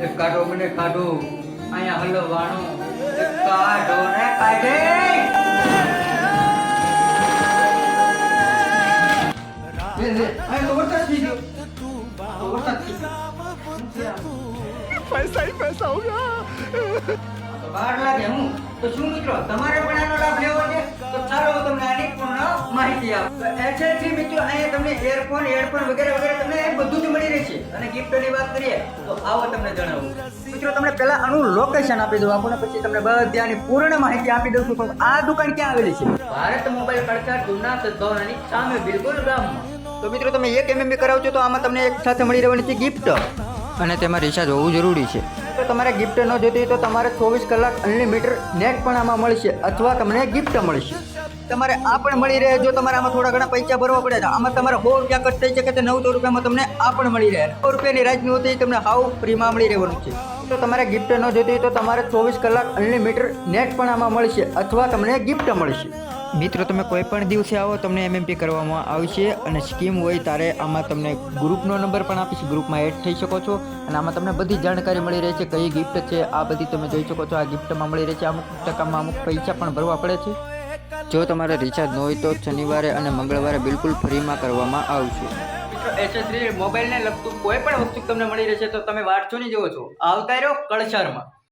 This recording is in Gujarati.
એક કાઢો મને કાઢો અહીંયા હલવાનો એક કાઢો ને કાઢે આ તો વરસાદ થઈ ગયો વરસાદ થઈ ગયો पैसा ही पैसा होगा તો વાર લાગે હું તો શું મિત્રો તમારે પણ આનો લાભ લેવો છે તો ચાલો હું તમને આની પૂર્ણ માહિતી આપું એસએસસી મિત્રો અહીંયા તમને એરફોન હેડફોન વગેરે વગેરે તમને બધું જ મળી રહેશે અને ગિફ્ટની વાત કરીએ તો આવો તમને જણાવું મિત્રો તમને પહેલા આનું લોકેશન આપી દઉં આપણને પછી તમને બધી આની પૂર્ણ માહિતી આપી દઉં છું આ દુકાન ક્યાં આવેલી છે ભારત મોબાઈલ પડકાર જૂના સદભાવનાની સામે બિલકુલ ગામમાં તો મિત્રો તમે 1 MB કરાવજો તો આમાં તમને એક સાથે મળી રહેવાની છે ગિફ્ટ અને તેમાં રિચાર્જ હોવું જરૂરી છે તો તમારે ગિફ્ટ ન જોતી હોય તો તમારે 24 કલાક અનલિમિટેડ નેટ પણ આમાં મળશે અથવા તમને ગિફ્ટ મળશે તમારે આ પણ મળી રહે જો તમારે આમાં થોડા ઘણા પૈસા ભરવા પડે તો આમાં તમારે 100 રૂપિયા કટ થઈ શકે તો 900 રૂપિયામાં તમને આ પણ મળી રહે 100 રૂપિયાની રાજની હોતી તમને હાવ ફ્રીમાં મળી રહેવાનું છે તો તમારે ગિફ્ટ ન જોતી હોય તો તમારે 24 કલાક અનલિમિટેડ નેટ પણ આમાં મળશે અથવા તમને ગિફ્ટ મળશે મિત્રો તમે કોઈ પણ દિવસે આવો તમને MMP કરવામાં આવશે અને સ્કીમ હોય ત્યારે આમાં તમને ગ્રુપનો નંબર પણ આપીશ ગ્રુપમાં એડ થઈ શકો છો અને આમાં તમને બધી જાણકારી મળી રહે છે કઈ ગિફ્ટ છે આ બધી તમે જોઈ શકો છો આ ગિફ્ટમાં મળી રહે છે અમુક ટકામાં અમુક પૈસા પણ ભરવા પડે છે જો તમારે રિચાર્જ ન હોય તો શનિવારે અને મંગળવારે બિલકુલ ફ્રીમાં કરવામાં આવશે મિત્રો એસએસસી મોબાઈલને લગતું કોઈ પણ વસ્તુ તમને મળી રહેશે તો તમે વાટ છો નહીં જોવો છો આવતા રહ્યો કળશારમાં